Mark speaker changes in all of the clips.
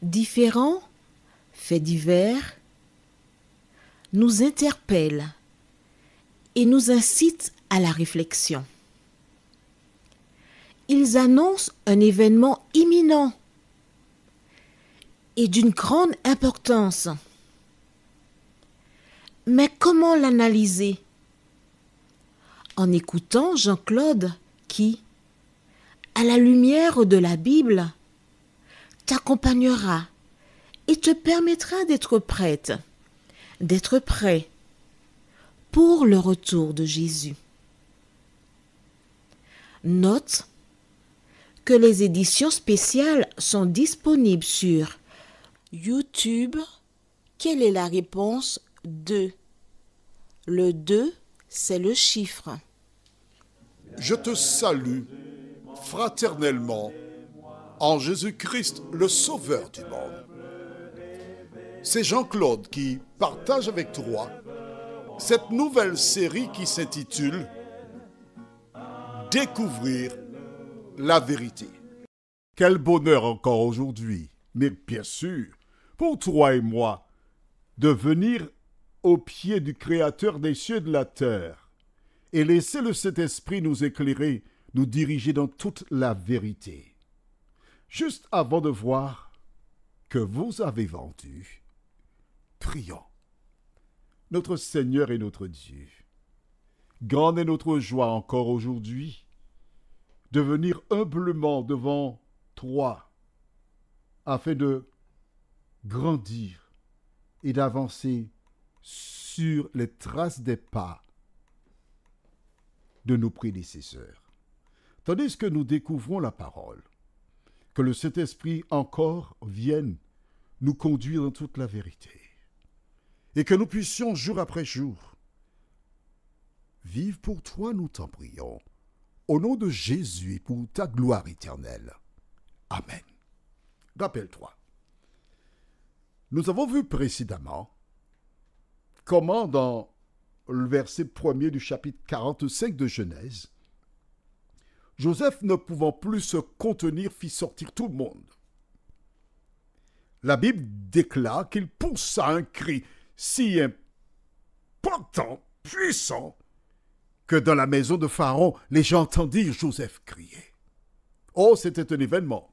Speaker 1: Différents faits divers nous interpellent et nous incitent à la réflexion. Ils annoncent un événement imminent et d'une grande importance. Mais comment l'analyser? En écoutant Jean-Claude qui, à la lumière de la Bible, t'accompagnera et te permettra d'être prête, d'être prêt pour le retour de Jésus. Note que les éditions spéciales sont disponibles sur YouTube. Quelle est la réponse 2? Le 2, c'est le chiffre.
Speaker 2: Je te salue fraternellement en Jésus-Christ, le Sauveur du monde. C'est Jean-Claude qui partage avec toi cette nouvelle série qui s'intitule « Découvrir la vérité ». Quel bonheur encore aujourd'hui, mais bien sûr, pour toi et moi, de venir au pied du Créateur des cieux et de la terre et laisser le Saint-Esprit nous éclairer, nous diriger dans toute la vérité. Juste avant de voir que vous avez vendu, prions. Notre Seigneur et notre Dieu, grande est notre joie encore aujourd'hui de venir humblement devant toi afin de grandir et d'avancer sur les traces des pas de nos prédécesseurs. Tandis que nous découvrons la parole, que le Saint-Esprit encore vienne nous conduire dans toute la vérité et que nous puissions jour après jour vivre pour toi, nous t'en prions, au nom de Jésus et pour ta gloire éternelle. Amen. Rappelle-toi, nous avons vu précédemment comment dans le verset 1er du chapitre 45 de Genèse, Joseph, ne pouvant plus se contenir, fit sortir tout le monde. La Bible déclare qu'il poussa un cri si important, puissant, que dans la maison de Pharaon, les gens entendirent Joseph crier. Oh, c'était un événement.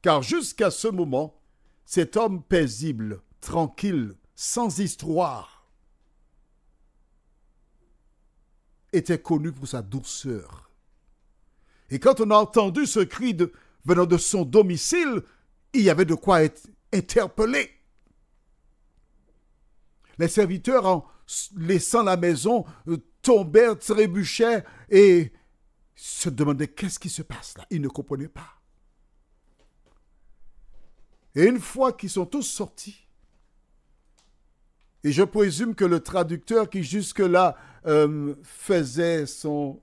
Speaker 2: Car jusqu'à ce moment, cet homme paisible, tranquille, sans histoire, était connu pour sa douceur. Et quand on a entendu ce cri venant de son domicile, il y avait de quoi être interpellé. Les serviteurs, en laissant la maison, tombèrent, trébuchèrent et se demandaient qu'est-ce qui se passe là. Ils ne comprenaient pas. Et une fois qu'ils sont tous sortis, et je présume que le traducteur qui jusque-là faisait son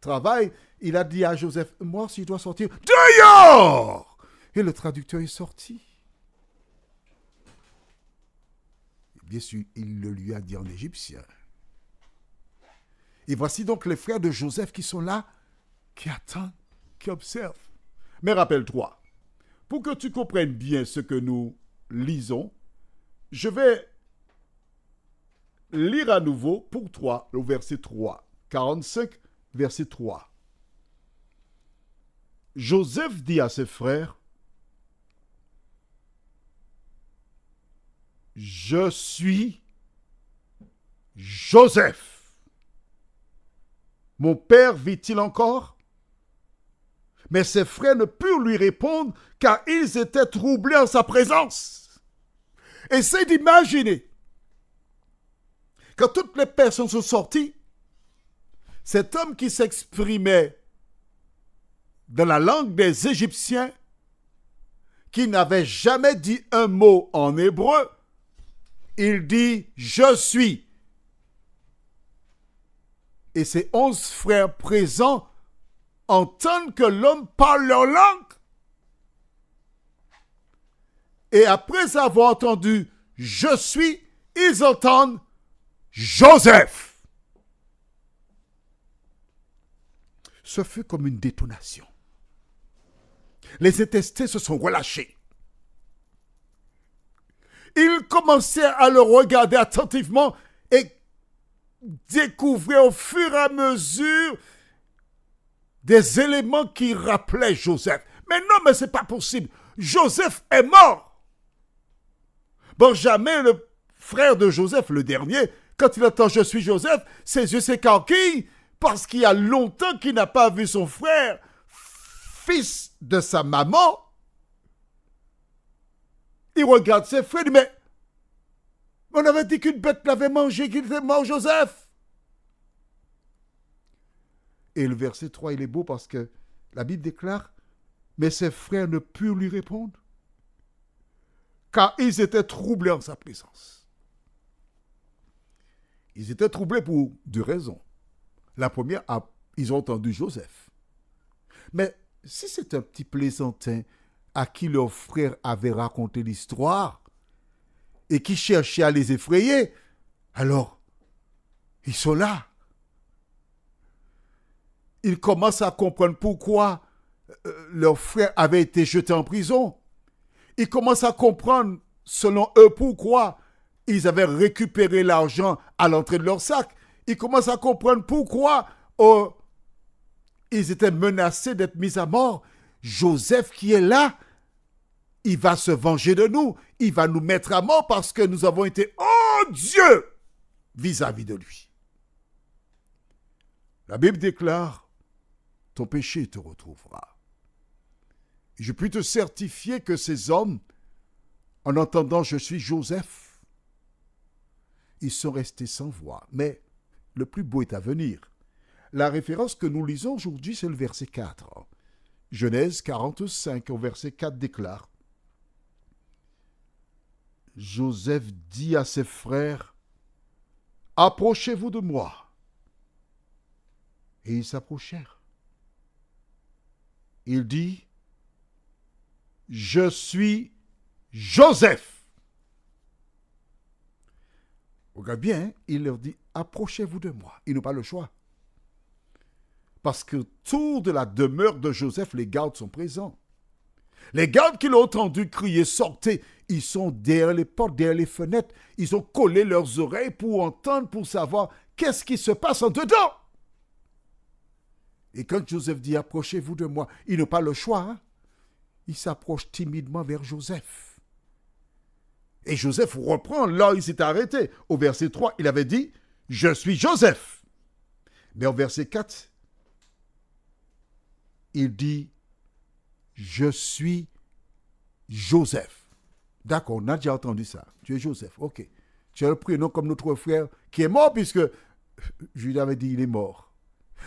Speaker 2: travail, il a dit à Joseph, moi si je dois sortir, dehors! Et le traducteur est sorti. Bien sûr, il le lui a dit en égyptien. Et voici donc les frères de Joseph qui sont là, qui attendent, qui observent. Mais rappelle-toi, pour que tu comprennes bien ce que nous lisons, je vais lire à nouveau pour toi le verset 3, 45, verset 3. Joseph dit à ses frères, « Je suis Joseph. » Mon père vit-il encore? Mais ses frères ne purent lui répondre car ils étaient troublés en sa présence. Essaye d'imaginer, quand toutes les personnes sont sorties, cet homme qui s'exprimait dans la langue des Égyptiens, qui n'avait jamais dit un mot en hébreu, il dit « Je suis ». Et ses 11 frères présents entendent que l'homme parle leur langue. Et après avoir entendu « Je suis », ils entendent « Joseph ». Ce fut comme une détonation. Les intestins se sont relâchés. Ils commencèrent à le regarder attentivement et découvrir au fur et à mesure des éléments qui rappelaient Joseph. Mais non, mais c'est pas possible. Joseph est mort. Benjamin, le frère de Joseph, le dernier, quand il entend « Je suis Joseph », ses yeux s'écarquillent parce qu'il y a longtemps qu'il n'a pas vu son frère, fils de sa maman. Il regarde ses frères et dit « Mais on avait dit qu'une bête l'avait mangé, qu'il était mort, Joseph !» Et le verset 3, il est beau parce que la Bible déclare « Mais ses frères ne purent lui répondre, car ils étaient troublés en sa présence. » Ils étaient troublés pour deux raisons. La première, ils ont entendu Joseph. Mais si c'est un petit plaisantin à qui leur frère avait raconté l'histoire et qui cherchait à les effrayer, alors ils sont là. Ils commencent à comprendre pourquoi leur frère avait été jeté en prison. Ils commencent à comprendre, selon eux, pourquoi ils avaient récupéré l'argent à l'entrée de leur sac. Ils commencent à comprendre pourquoi ils étaient menacés d'être mis à mort. Joseph qui est là, il va se venger de nous. Il va nous mettre à mort parce que nous avons été odieux vis-à-vis de lui. La Bible déclare, ton péché te retrouvera. Je puis te certifier que ces hommes, en entendant « Je suis Joseph », ils sont restés sans voix. Mais le plus beau est à venir. La référence que nous lisons aujourd'hui, c'est le verset 4. Genèse 45, au verset 4 déclare « Joseph dit à ses frères, « Approchez-vous de moi. » Et ils s'approchèrent. Il dit, « Je suis Joseph. » Regarde bien, hein, il leur dit, « Approchez-vous de moi. » Ils n'ont pas le choix. Parce que autour de la demeure de Joseph, les gardes sont présents. Les gardes qui l'ont entendu crier « Sortez !» Ils sont derrière les portes, derrière les fenêtres. Ils ont collé leurs oreilles pour entendre, pour savoir qu'est-ce qui se passe en dedans. Et quand Joseph dit « Approchez-vous de moi », ils n'ont pas le choix. Hein? Ils s'approchent timidement vers Joseph. Et Joseph reprend là où il s'est arrêté. Au verset 3, il avait dit « Je suis Joseph ». Mais au verset 4, il dit « Je suis Joseph ». D'accord, on a déjà entendu ça. Tu es Joseph, ok. Tu as le prénom comme notre frère qui est mort puisque Judas avait dit il est mort.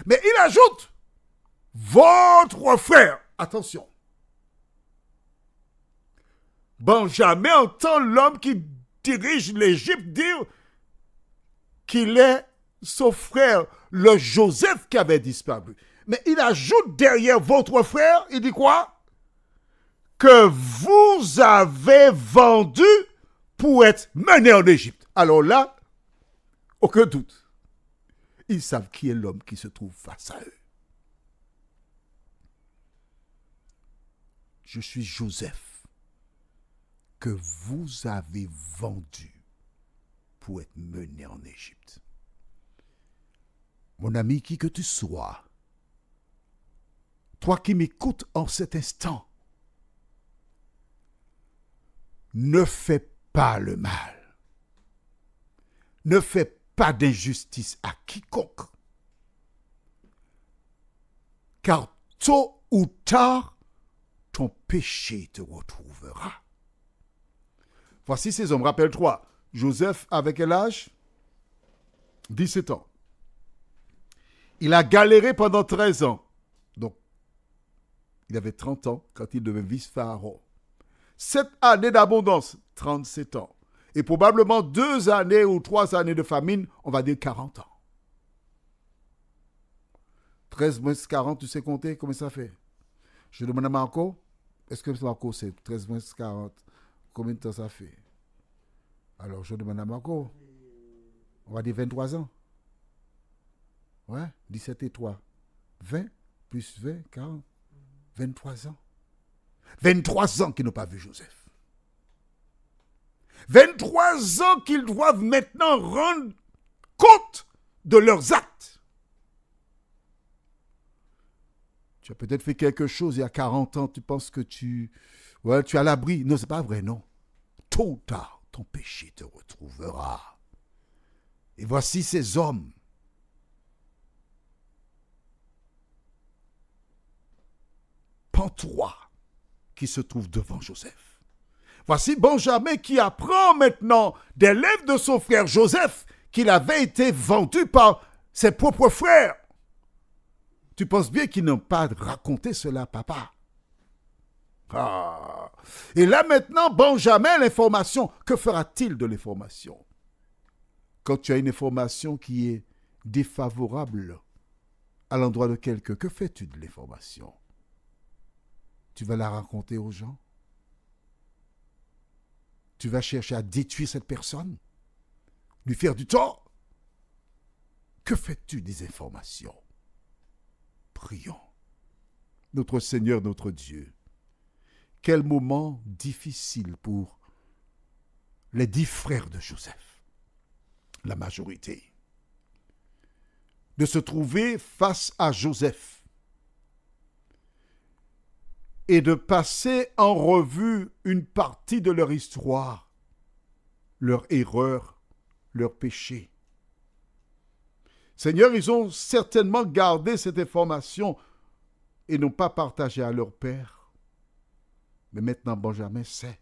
Speaker 2: Mais il ajoute « Votre frère ». Attention. Benjamin entend l'homme qui dirige l'Égypte dire qu'il est son frère, le Joseph qui avait disparu. Mais il ajoute derrière votre frère, il dit quoi? Que vous avez vendu pour être mené en Égypte. Alors là, aucun doute. Ils savent qui est l'homme qui se trouve face à eux. Je suis Joseph, que vous avez vendu pour être mené en Égypte. Mon ami, qui que tu sois, toi qui m'écoutes en cet instant, ne fais pas le mal. Ne fais pas d'injustice à quiconque. Car tôt ou tard, ton péché te retrouvera. Voici ces hommes. Rappelle-toi, Joseph avait quel âge? 17 ans. Il a galéré pendant 13 ans. Donc, il avait 30 ans quand il devint vice-pharaon. 7 années d'abondance, 37 ans. Et probablement 2 années ou 3 années de famine, on va dire 40 ans. 13 moins 40, tu sais compter? Combien ça fait? Je demande à Marco. Est-ce que Marco sait 13 moins 40? Combien de temps ça fait? Alors, je demande à Marco. On va dire 23 ans. Ouais, 17 et 3. 20 plus 20, 40. 23 ans. 23 ans qu'ils n'ont pas vu Joseph. 23 ans qu'ils doivent maintenant rendre compte de leurs actes. Tu as peut-être fait quelque chose il y a 40 ans, tu penses que tu es à l'abri. Non, ce n'est pas vrai, non. Tôt ou tard, ton péché te retrouvera. Et voici ces hommes. Pantois qui se trouvent devant Joseph. Voici Benjamin qui apprend maintenant des lèvres de son frère Joseph qu'il avait été vendu par ses propres frères. Tu penses bien qu'ils n'ont pas raconté cela, papa? Ah. Et là maintenant, Benjamin, l'information, que fera-t-il de l'information? Quand tu as une information qui est défavorable à l'endroit de quelqu'un, que fais-tu de l'information? Tu vas la raconter aux gens? Tu vas chercher à détruire cette personne? Lui faire du tort? Que fais-tu des informations? Prions. Notre Seigneur, notre Dieu, quel moment difficile pour les 10 frères de Joseph, la majorité, de se trouver face à Joseph et de passer en revue une partie de leur histoire, leur erreur, leur péché. Seigneur, ils ont certainement gardé cette information et n'ont pas partagé à leur père. Mais maintenant, Benjamin sait.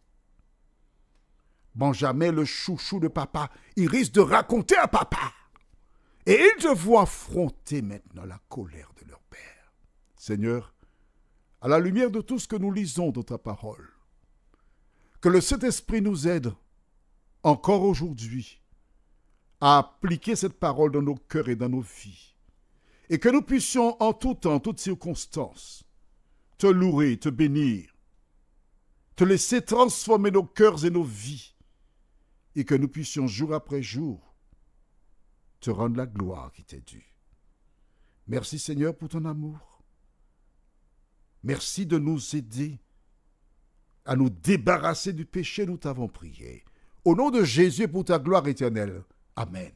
Speaker 2: Benjamin, le chouchou de papa, il risque de raconter à papa. Et ils devront affronter maintenant la colère de leur père. Seigneur, à la lumière de tout ce que nous lisons dans ta parole, que le Saint-Esprit nous aide encore aujourd'hui à appliquer cette parole dans nos cœurs et dans nos vies. Et que nous puissions en tout temps, en toutes circonstances, te louer, te bénir, te laisser transformer nos cœurs et nos vies. Et que nous puissions jour après jour te rendre la gloire qui t'est due. Merci Seigneur pour ton amour. Merci de nous aider à nous débarrasser du péché, nous t'avons prié. Au nom de Jésus, pour ta gloire éternelle. Amen.